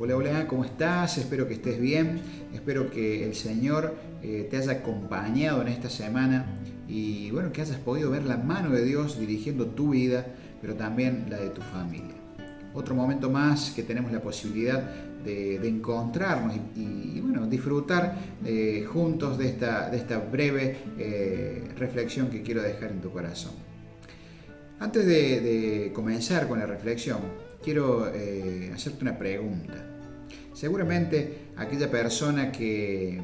Hola, hola, ¿cómo estás? Espero que estés bien, espero que el Señor te haya acompañado en esta semana y bueno, que hayas podido ver la mano de Dios dirigiendo tu vida, pero también la de tu familia. Otro momento más que tenemos la posibilidad de encontrarnos y, bueno, disfrutar juntos de esta breve reflexión que quiero dejar en tu corazón. Antes de comenzar con la reflexión, quiero hacerte una pregunta. Seguramente aquella persona que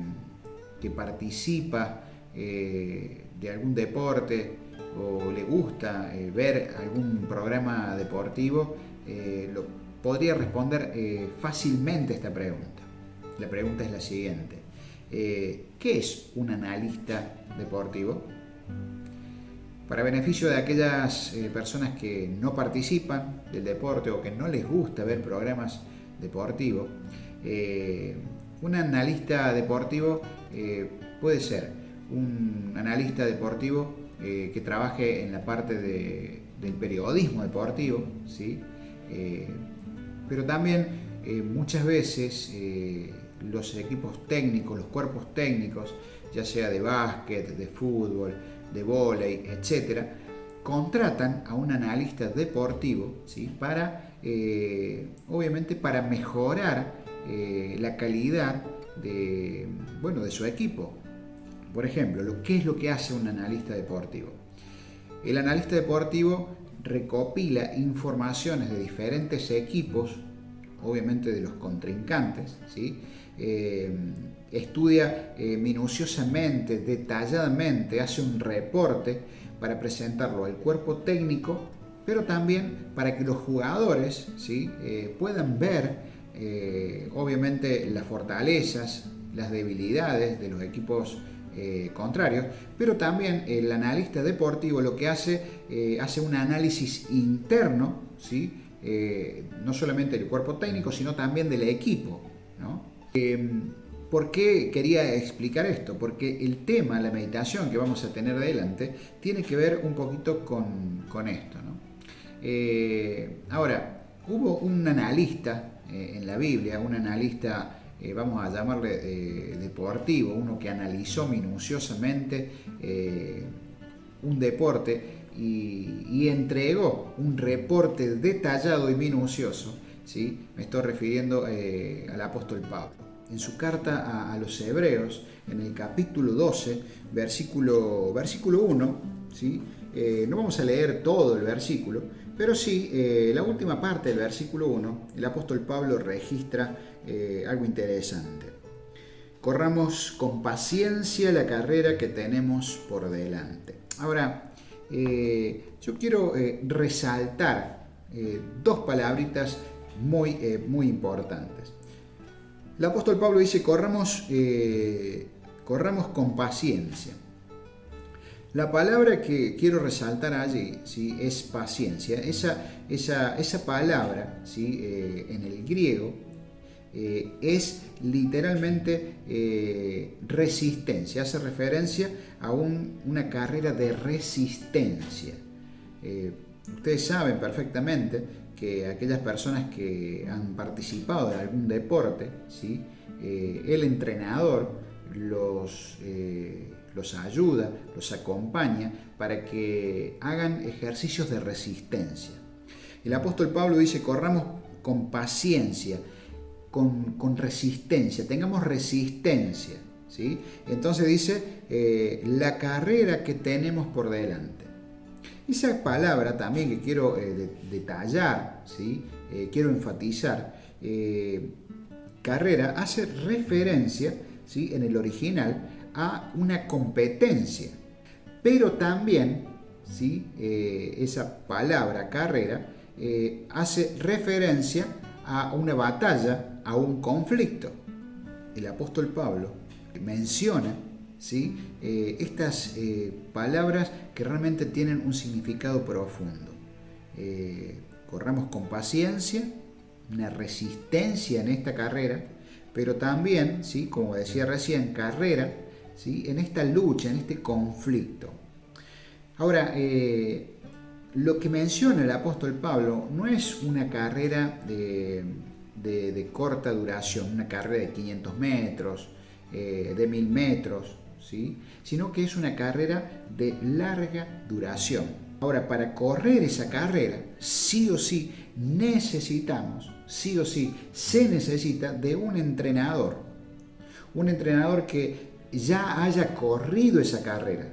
participa de algún deporte o le gusta ver algún programa deportivo, podría responder fácilmente esta pregunta. La pregunta es la siguiente. ¿Qué es un analista deportivo? Para beneficio de aquellas personas que no participan del deporte o que no les gusta ver programas deportivos, un analista deportivo puede ser un analista deportivo que trabaje en la parte del periodismo deportivo, ¿sí? Pero también muchas veces los equipos técnicos, los cuerpos técnicos, ya sea de básquet, de fútbol, de vóley, etcétera, contratan a un analista deportivo, ¿sí? Obviamente para mejorar la calidad de su equipo. Por ejemplo, ¿qué es lo que hace un analista deportivo? El analista deportivo recopila informaciones de diferentes equipos, obviamente de los contrincantes, ¿sí? Estudia minuciosamente, detalladamente, hace un reporte para presentarlo al cuerpo técnico, pero también para que los jugadores, ¿sí? Puedan ver obviamente las fortalezas, las debilidades de los equipos contrarios, pero también el analista deportivo lo que hace un análisis interno, ¿sí? No solamente del cuerpo técnico, sino también del equipo, ¿no? ¿Por qué quería explicar esto? Porque el tema, la meditación que vamos a tener adelante, tiene que ver un poquito con esto, ¿no? Ahora, hubo un analista en la Biblia, un analista, vamos a llamarle deportivo, uno que analizó minuciosamente un deporte y entregó un reporte detallado y minucioso, ¿sí? Me estoy refiriendo al apóstol Pablo. En su carta a los Hebreos, en el capítulo 12, versículo 1, ¿sí? No vamos a leer todo el versículo, pero sí, la última parte del versículo 1, el apóstol Pablo registra algo interesante. Corramos con paciencia la carrera que tenemos por delante. Ahora, yo quiero resaltar dos palabritas muy importantes. El apóstol Pablo dice, corramos con paciencia. La palabra que quiero resaltar allí, ¿sí? Es paciencia. Esa palabra, ¿sí? En el griego es literalmente resistencia, hace referencia a una carrera de resistencia. Ustedes saben perfectamente que aquellas personas que han participado de algún deporte, ¿sí? El entrenador los ayuda, los acompaña para que hagan ejercicios de resistencia. El apóstol Pablo dice, corramos con paciencia, con resistencia, tengamos resistencia, ¿sí? Entonces dice, la carrera que tenemos por delante. Esa palabra también que quiero detallar, ¿sí? Quiero enfatizar, carrera hace referencia, ¿sí? En el original a una competencia, pero también, ¿sí? Esa palabra carrera hace referencia a una batalla, a un conflicto. El apóstol Pablo menciona, ¿sí? Estas palabras que realmente tienen un significado profundo. Corramos con paciencia, una resistencia en esta carrera, pero también, ¿sí? Como decía recién, carrera, ¿sí? En esta lucha, en este conflicto. Ahora, lo que menciona el apóstol Pablo no es una carrera de corta duración, una carrera de 500 metros, de 1000 metros, ¿sí? Sino que es una carrera de larga duración. Ahora, para correr esa carrera, sí o sí necesitamos, sí o sí se necesita de un entrenador que ya haya corrido esa carrera,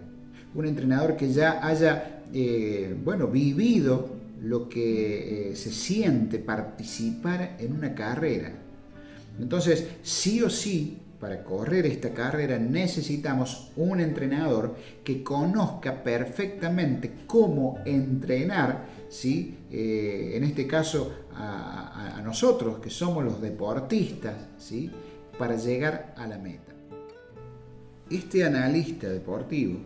un entrenador que ya haya vivido lo que se siente participar en una carrera. Entonces, sí o sí, para correr esta carrera necesitamos un entrenador que conozca perfectamente cómo entrenar, ¿sí? En este caso a nosotros que somos los deportistas, ¿sí? Para llegar a la meta. Este analista deportivo,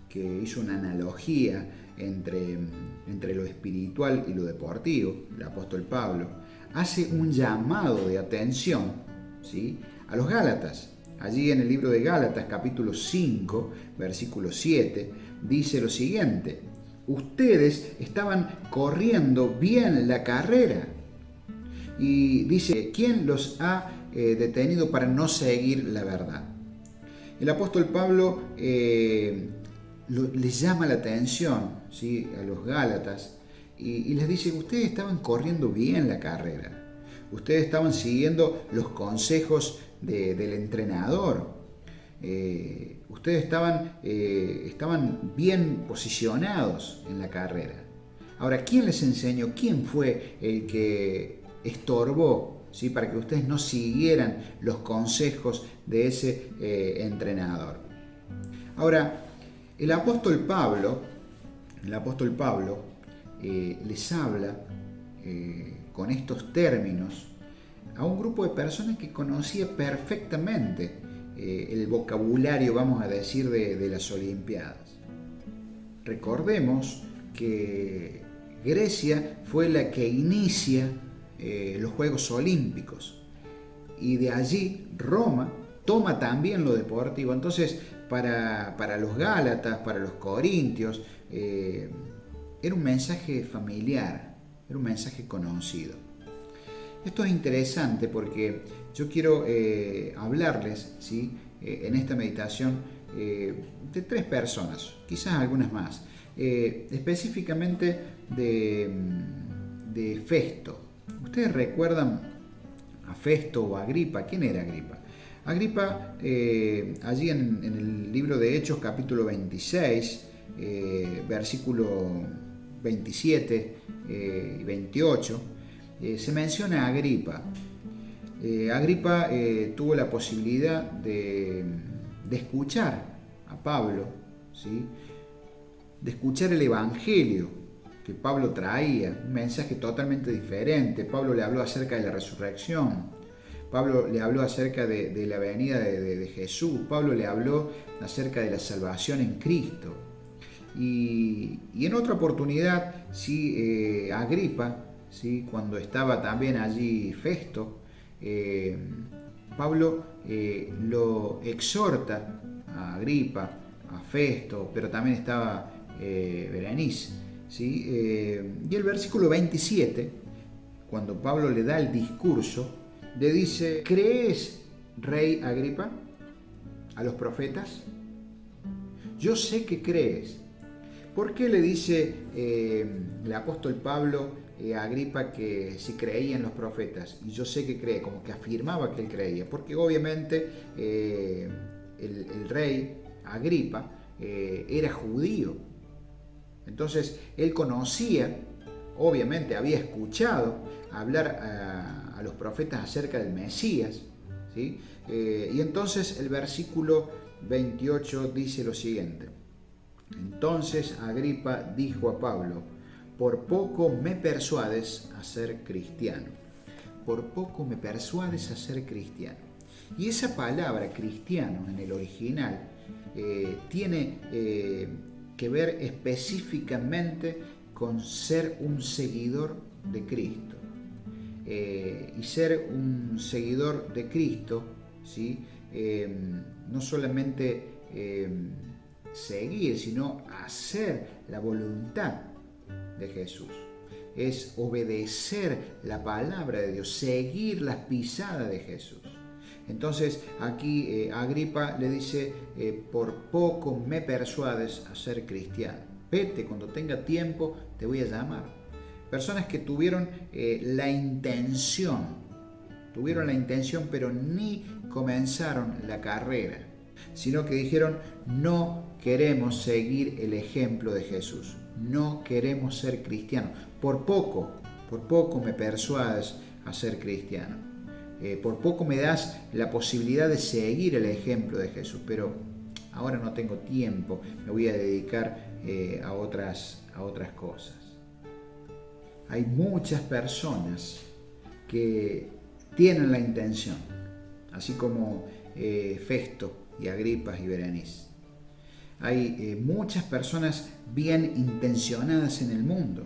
que hizo una analogía entre lo espiritual y lo deportivo, el apóstol Pablo, hace un llamado de atención, ¿sí? A los Gálatas. Allí en el libro de Gálatas, capítulo 5, versículo 7, dice lo siguiente: ustedes estaban corriendo bien la carrera. Y dice, ¿quién los ha detenido para no seguir la verdad? El apóstol Pablo les llama la atención, ¿sí? A los Gálatas y les dice, ustedes estaban corriendo bien la carrera, ustedes estaban siguiendo los consejos del entrenador, ustedes estaban bien posicionados en la carrera. Ahora, ¿quién les enseñó? ¿Quién fue el que estorbó, ¿sí? Para que ustedes no siguieran los consejos de ese entrenador? Ahora, el apóstol Pablo les habla con estos términos a un grupo de personas que conocía perfectamente el vocabulario, vamos a decir, de las Olimpiadas. Recordemos que Grecia fue la que inicia los Juegos Olímpicos y de allí Roma toma también lo deportivo. Entonces, para los Gálatas, para los Corintios, era un mensaje familiar, era un mensaje conocido. Esto es interesante porque yo quiero hablarles, ¿sí? En esta meditación de 3 personas, quizás algunas más, específicamente de Festo. ¿Ustedes recuerdan a Festo o a Agripa? ¿Quién era Agripa? Agripa, allí en el libro de Hechos, capítulo 26, versículo 27 y 28, se menciona a Agripa. Agripa tuvo la posibilidad de escuchar a Pablo, ¿sí? De escuchar el evangelio que Pablo traía, un mensaje totalmente diferente. Pablo le habló acerca de la resurrección, Pablo le habló acerca de la venida de Jesús, Pablo le habló acerca de la salvación en Cristo. Y en otra oportunidad, sí, Agripa, ¿sí? Cuando estaba también allí Festo, Pablo lo exhorta a Agripa, a Festo, pero también estaba Berenice, ¿sí? Y el versículo 27, cuando Pablo le da el discurso, le dice, ¿crees, rey Agripa, a los profetas? Yo sé que crees. ¿Por qué le dice el apóstol Pablo a Agripa que si creía en los profetas? Y yo sé que cree, como que afirmaba que él creía, porque obviamente el rey Agripa era judío. Entonces él conocía, obviamente había escuchado hablar a los profetas acerca del Mesías, ¿sí? Y entonces el versículo 28 dice lo siguiente: entonces Agripa dijo a Pablo, por poco me persuades a ser cristiano. Por poco me persuades a ser cristiano. Y esa palabra cristiano en el original tiene que ver específicamente con ser un seguidor de Cristo. Y ser un seguidor de Cristo, ¿sí? No solamente seguir, sino hacer la voluntad de Jesús. es obedecer la palabra de Dios, seguir las pisadas de Jesús. Entonces aquí Agripa le dice, por poco me persuades a ser cristiano. Vete, cuando tenga tiempo te voy a llamar. Personas que tuvieron la intención, pero ni comenzaron la carrera, sino que dijeron, no queremos seguir el ejemplo de Jesús, no queremos ser cristianos. Por poco me persuades a ser cristiano. Por poco me das la posibilidad de seguir el ejemplo de Jesús, pero ahora no tengo tiempo, me voy a dedicar a otras cosas. Hay muchas personas que tienen la intención, así como Festo y Agripa y Berenice. Hay muchas personas bien intencionadas en el mundo,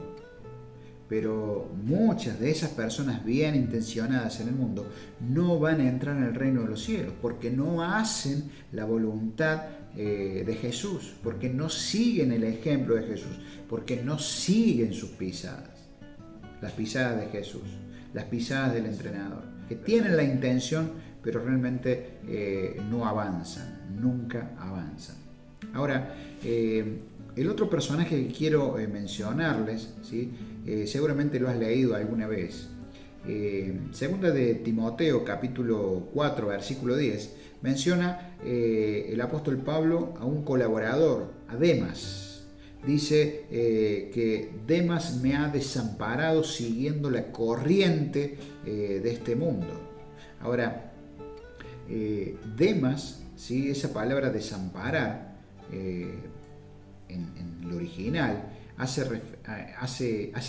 pero muchas de esas personas bien intencionadas en el mundo no van a entrar en el reino de los cielos porque no hacen la voluntad de Jesús, porque no siguen el ejemplo de Jesús, porque no siguen sus pisadas, las pisadas de Jesús, las pisadas del entrenador, que tienen la intención pero realmente no avanzan, nunca avanzan. Ahora, el otro personaje que quiero mencionarles, ¿sí? Seguramente lo has leído alguna vez. Segunda de Timoteo, capítulo 4, versículo 10, menciona el apóstol Pablo a un colaborador, a Demas. Dice que Demas me ha desamparado siguiendo la corriente de este mundo. Ahora, Demas, ¿sí? Esa palabra desamparar, en el original hace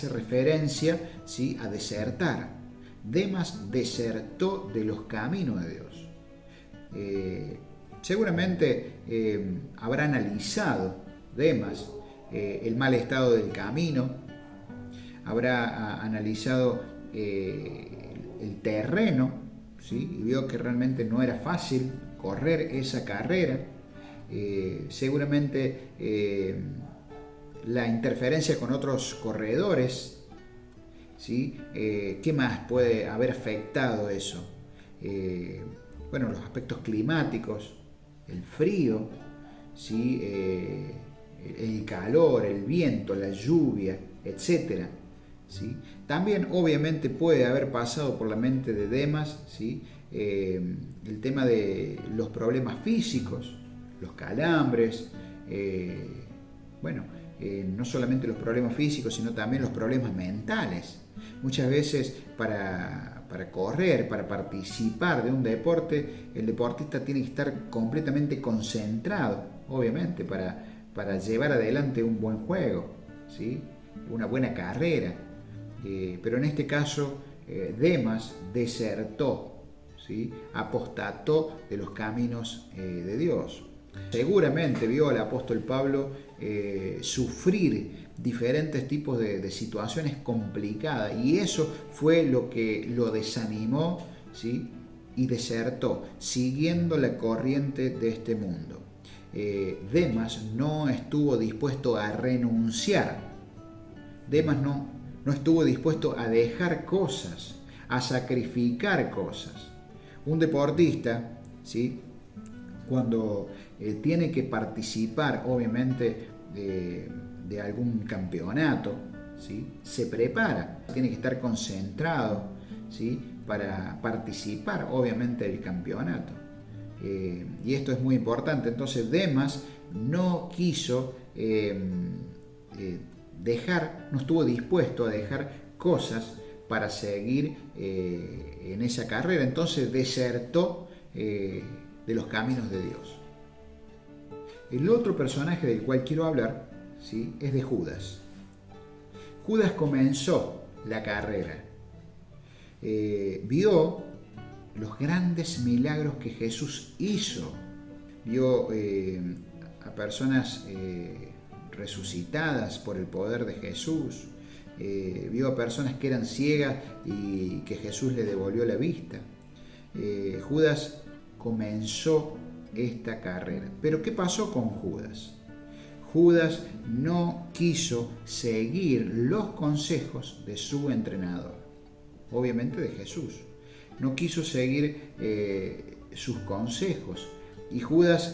referencia, ¿sí? A desertar. Demas desertó de los caminos de Dios. Seguramente habrá analizado Demas el mal estado del camino, habrá analizado el terreno, ¿sí? Y vio que realmente no era fácil correr esa carrera. Seguramente la interferencia con otros corredores, ¿sí? ¿Qué más puede haber afectado eso? Bueno, los aspectos climáticos, el frío, ¿sí? El calor, el viento, la lluvia, etc. ¿Sí? También obviamente puede haber pasado por la mente de Demas, ¿sí? El tema de los problemas físicos, los calambres, no solamente los problemas físicos, sino también los problemas mentales. Muchas veces para correr, para participar de un deporte, el deportista tiene que estar completamente concentrado, obviamente, para llevar adelante un buen juego, ¿sí? Una buena carrera. Pero en este caso, Demas desertó, ¿sí? Apostató de los caminos de Dios. Seguramente vio al apóstol Pablo sufrir diferentes tipos de situaciones complicadas, y eso fue lo que lo desanimó, ¿sí? Y desertó, siguiendo la corriente de este mundo. Demas no estuvo dispuesto a renunciar. Demas no estuvo dispuesto a dejar cosas, a sacrificar cosas. Un deportista, ¿sí? Cuando tiene que participar, obviamente, de algún campeonato, ¿sí? Se prepara, tiene que estar concentrado, ¿sí? Para participar, obviamente, del campeonato. Y esto es muy importante. Entonces Demas no quiso no estuvo dispuesto a dejar cosas para seguir en esa carrera. Entonces desertó de los caminos de Dios. El otro personaje del cual quiero hablar, ¿sí? Es de Judas. Judas comenzó la carrera. Vio los grandes milagros que Jesús hizo. Vio a personas resucitadas por el poder de Jesús. Vio a personas que eran ciegas y que Jesús le devolvió la vista. Judas comenzó esta carrera. Pero ¿qué pasó con Judas? Judas no quiso seguir los consejos de su entrenador, obviamente de Jesús. No quiso seguir sus consejos. Y Judas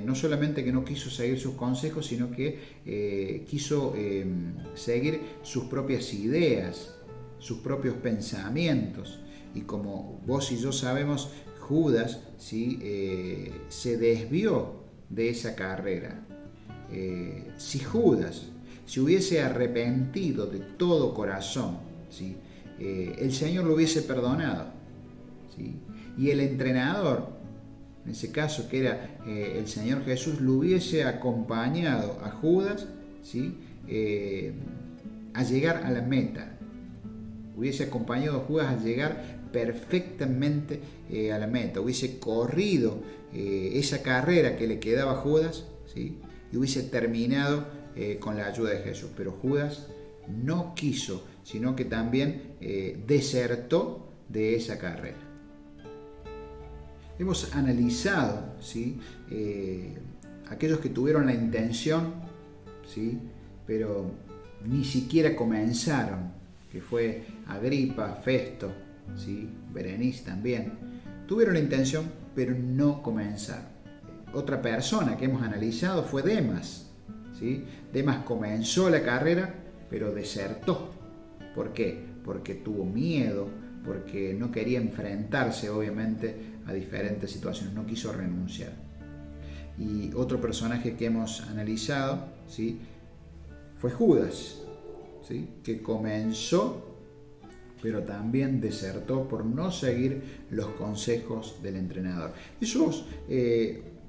no solamente que no quiso seguir sus consejos, sino que quiso seguir sus propias ideas, sus propios pensamientos. Y como vos y yo sabemos, Judas, ¿sí? Se desvió de esa carrera. Si Judas se hubiese arrepentido de todo corazón, ¿sí? El Señor lo hubiese perdonado, ¿sí? Y el entrenador, en ese caso que era el Señor Jesús, lo hubiese acompañado a Judas, ¿sí? A llegar a la meta. Hubiese acompañado a Judas a llegar perfectamente a la meta. Hubiese corrido esa carrera que le quedaba a Judas, ¿sí? Y hubiese terminado con la ayuda de Jesús. Pero Judas no quiso, sino que también desertó de esa carrera. Hemos analizado, ¿sí? Aquellos que tuvieron la intención, ¿sí? Pero ni siquiera comenzaron, que fue Agripa, Festo, ¿sí? Berenice también. Tuvieron la intención, pero no comenzaron. Otra persona que hemos analizado fue Demas, ¿sí? Demas comenzó la carrera, pero desertó. ¿Por qué? Porque tuvo miedo, porque no quería enfrentarse, obviamente, a diferentes situaciones, no quiso renunciar. Y otro personaje que hemos analizado, ¿sí? Fue Judas, ¿sí? Que comenzó, pero también desertó por no seguir los consejos del entrenador. Esos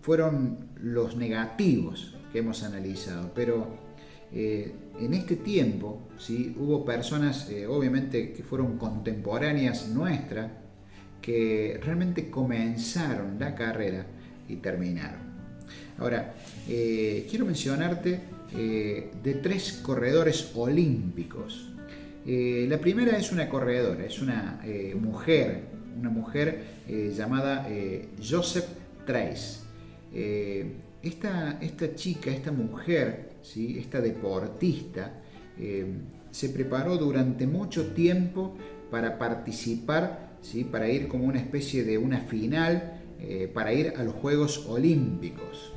fueron los negativos que hemos analizado, pero en este tiempo, ¿sí? Hubo personas, obviamente, que fueron contemporáneas nuestras, que realmente comenzaron la carrera y terminaron. Ahora, quiero mencionarte de 3 corredores olímpicos. La primera es una corredora, es una mujer llamada Joseph Trace. Esta chica, esta mujer, ¿sí? Esta deportista, se preparó durante mucho tiempo para participar, ¿sí? Para ir como una especie de una final, para ir a los Juegos Olímpicos.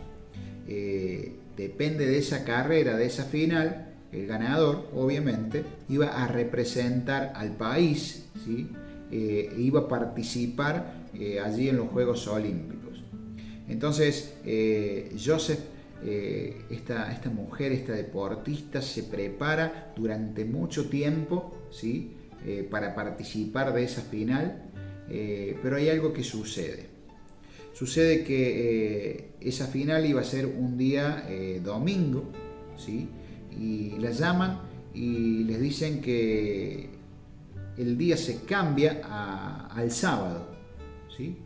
Depende de esa carrera, de esa final, el ganador obviamente iba a representar al país, ¿sí? Iba a participar allí en los Juegos Olímpicos. Entonces Joseph, esta mujer, esta deportista, se prepara durante mucho tiempo, ¿sí? Para participar de esa final, pero hay algo que sucede. Sucede que esa final iba a ser un día domingo, ¿sí? Y la llaman y les dicen que el día se cambia al sábado, ¿sí?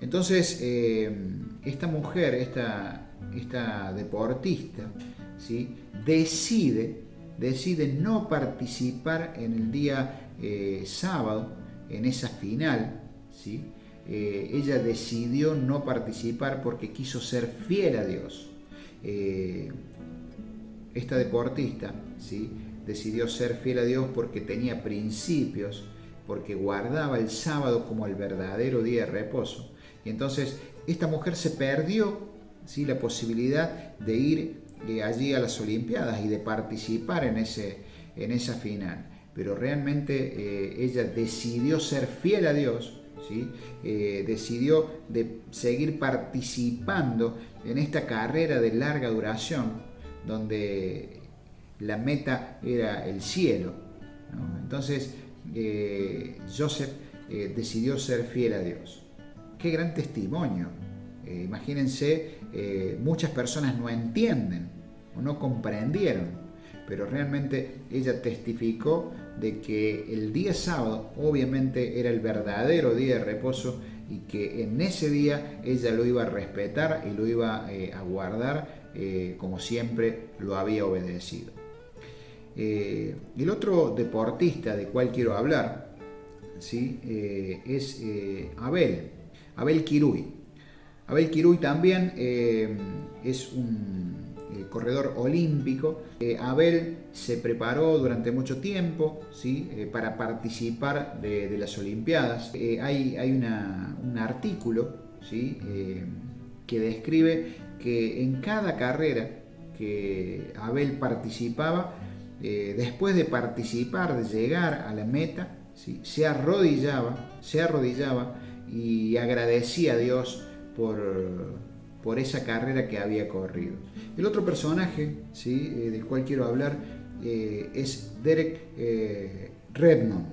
Entonces esta mujer, esta deportista, ¿sí? decide no participar en el día sábado, en esa final, ¿sí? Ella decidió no participar porque quiso ser fiel a Dios. Esta deportista, ¿sí? Decidió ser fiel a Dios porque tenía principios, porque guardaba el sábado como el verdadero día de reposo. Y entonces esta mujer se perdió, ¿sí? La posibilidad de ir allí a las Olimpiadas y de participar en esa final. Pero realmente ella decidió ser fiel a Dios, ¿sí? Decidió de seguir participando en esta carrera de larga duración, donde la meta era el cielo, ¿no? Entonces Joseph decidió ser fiel a Dios. Qué gran testimonio. Imagínense, muchas personas no entienden o no comprendieron, pero realmente ella testificó de que el día sábado obviamente era el verdadero día de reposo y que en ese día ella lo iba a respetar y lo iba a guardar como siempre lo había obedecido. El otro deportista de cual quiero hablar, ¿sí? Es Abel Quirui. Abel Quirui también es un corredor olímpico. Abel se preparó durante mucho tiempo, ¿sí? Para participar de las Olimpiadas. Hay un artículo, ¿sí? Que describe que en cada carrera que Abel participaba, después de participar, de llegar a la meta, ¿sí? se arrodillaba y agradecía a Dios por esa carrera que había corrido. El otro personaje, ¿sí? Del cual quiero hablar es Derek Redmond.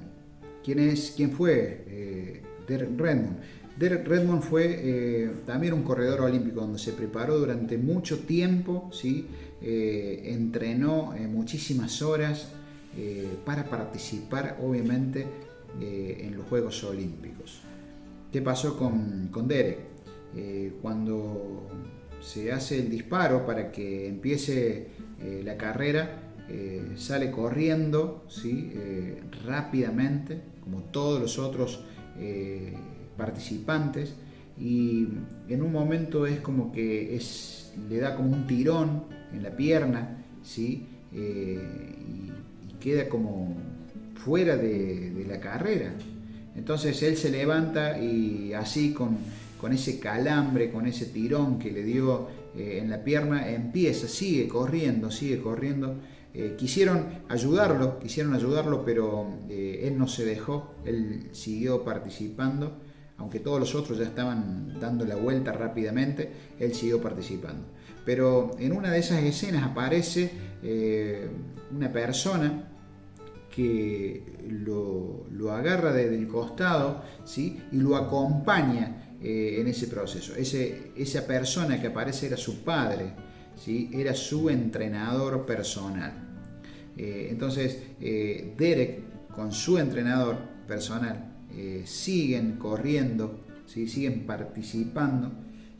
¿Quién fue Derek Redmond? Derek Redmond fue también un corredor olímpico donde se preparó durante mucho tiempo, ¿sí? Entrenó muchísimas horas para participar, obviamente, en los Juegos Olímpicos. ¿Qué pasó con Derek? Cuando se hace el disparo para que empiece la carrera, sale corriendo, ¿sí? Rápidamente, como todos los otros participantes, y en un momento es como que le da como un tirón en la pierna, ¿sí? Y queda como fuera de la carrera. Entonces él se levanta y así con ese calambre, con ese tirón que le dio en la pierna, sigue corriendo. Quisieron ayudarlo, pero él no se dejó, él siguió participando, aunque todos los otros ya estaban dando la vuelta rápidamente, él siguió participando. Pero en una de esas escenas aparece una persona que lo agarra desde el costado, ¿sí? Y lo acompaña en ese proceso. Esa persona que aparece era su padre, ¿sí? Era su entrenador personal. Entonces Derek con su entrenador personal siguen corriendo, ¿sí? Siguen participando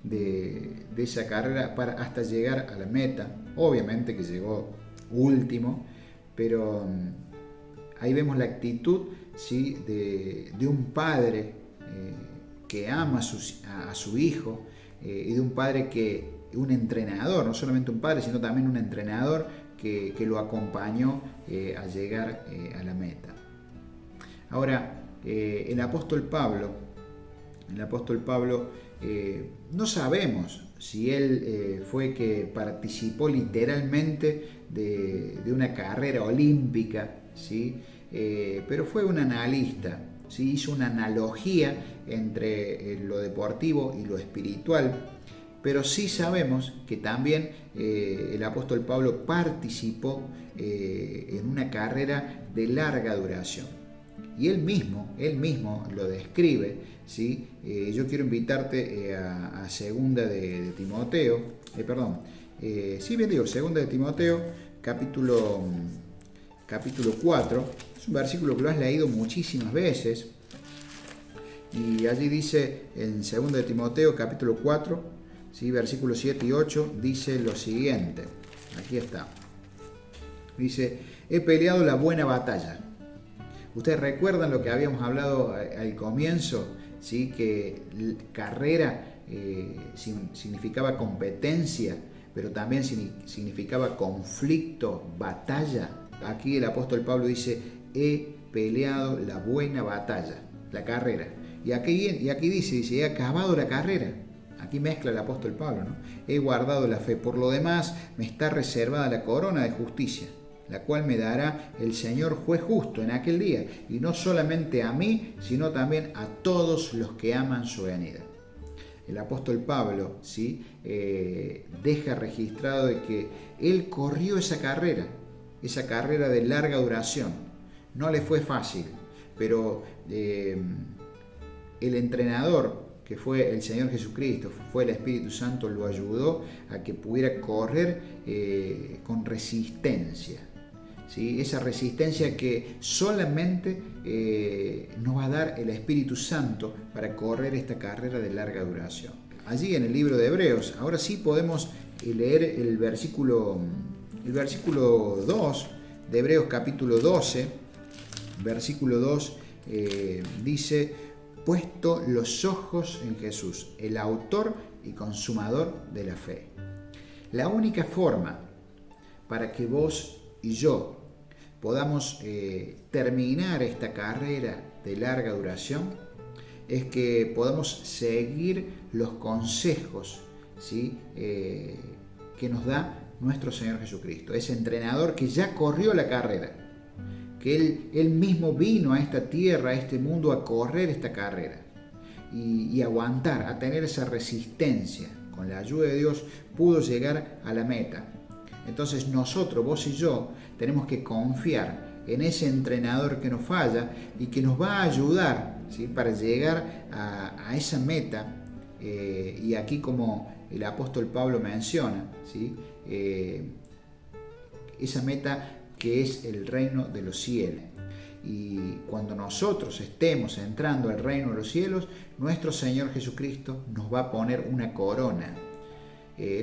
de esa carrera hasta llegar a la meta. Obviamente que llegó último, pero ahí vemos la actitud, ¿sí? de un padre que ama a su hijo, y de un padre un entrenador, no solamente un padre, sino también un entrenador que lo acompañó a llegar a la meta. Ahora, el apóstol Pablo, no sabemos si él fue que participó literalmente de una carrera olímpica, ¿sí? Pero fue un analista, ¿sí? Hizo una analogía entre lo deportivo y lo espiritual, pero sí sabemos que también el apóstol Pablo participó en una carrera de larga duración. Y él mismo lo describe, ¿sí? Yo quiero invitarte a segunda de Timoteo, segunda de Timoteo, capítulo 4, es un versículo que lo has leído muchísimas veces, y allí dice en 2 de Timoteo capítulo 4, ¿sí? Versículos 7 y 8, dice lo siguiente, aquí está, dice: he peleado la buena batalla. Ustedes recuerdan lo que habíamos hablado al comienzo, ¿sí? Que carrera significaba competencia, pero también significaba conflicto, batalla. Aquí el apóstol Pablo dice: he peleado la buena batalla, la carrera. Y aquí dice, he acabado la carrera. Aquí mezcla el apóstol Pablo, ¿no? He guardado la fe. Por lo demás, me está reservada la corona de justicia, la cual me dará el Señor juez justo en aquel día, y no solamente a mí, sino también a todos los que aman su venida. El apóstol Pablo, ¿sí? Deja registrado de que él corrió esa carrera de larga duración. No le fue fácil, pero el entrenador, que fue el Señor Jesucristo, fue el Espíritu Santo, lo ayudó a que pudiera correr con resistencia, ¿sí? Esa resistencia que solamente nos va a dar el Espíritu Santo para correr esta carrera de larga duración. Allí en el libro de Hebreos, ahora sí podemos leer el versículo 2 de Hebreos capítulo 12, versículo 2, dice: puesto los ojos en Jesús, el autor y consumador de la fe. La única forma para que vos y yo podamos terminar esta carrera de larga duración es que podamos seguir los consejos, ¿sí? Que nos da nuestro Señor Jesucristo, ese entrenador que ya corrió la carrera, que Él mismo vino a esta tierra, a este mundo, a correr esta carrera y aguantar, a tener esa resistencia. Con la ayuda de Dios pudo llegar a la meta. Entonces nosotros, vos y yo, tenemos que confiar en ese entrenador que nos falla y que nos va a ayudar, ¿sí? Para llegar a esa meta. Y aquí, como el apóstol Pablo menciona, ¿sí? Esa meta que es el reino de los cielos. Y cuando nosotros estemos entrando al reino de los cielos, nuestro Señor Jesucristo nos va a poner una corona,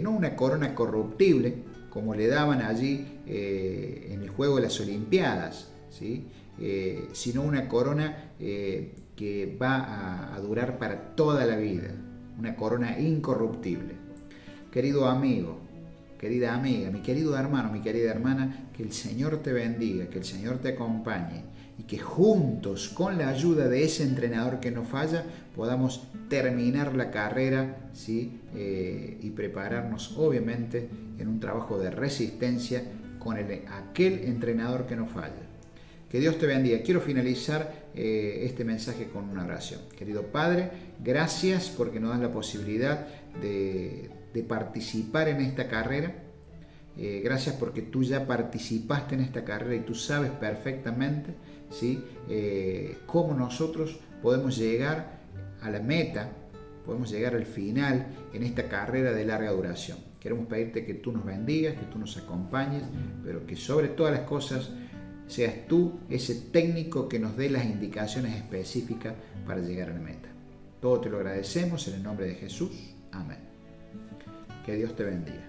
no una corona corruptible como le daban allí en el juego de las Olimpiadas, ¿sí? Sino una corona que va a durar para toda la vida, una corona incorruptible. Querido amigo, querida amiga, mi querido hermano, mi querida hermana, que el Señor te bendiga, que el Señor te acompañe y que juntos, con la ayuda de ese entrenador que no falla, podamos terminar la carrera, ¿sí? Y prepararnos, obviamente, en un trabajo de resistencia con aquel entrenador que no falla. Que Dios te bendiga. Quiero finalizar este mensaje con una oración. Querido Padre, gracias porque nos das la posibilidad de participar en esta carrera. Gracias porque tú ya participaste en esta carrera y tú sabes perfectamente, ¿sí? Cómo nosotros podemos llegar a la meta, podemos llegar al final en esta carrera de larga duración. Queremos pedirte que tú nos bendigas, que tú nos acompañes, pero que sobre todas las cosas seas tú ese técnico que nos dé las indicaciones específicas para llegar a la meta. Todo te lo agradecemos en el nombre de Jesús. Amén. Que Dios te bendiga.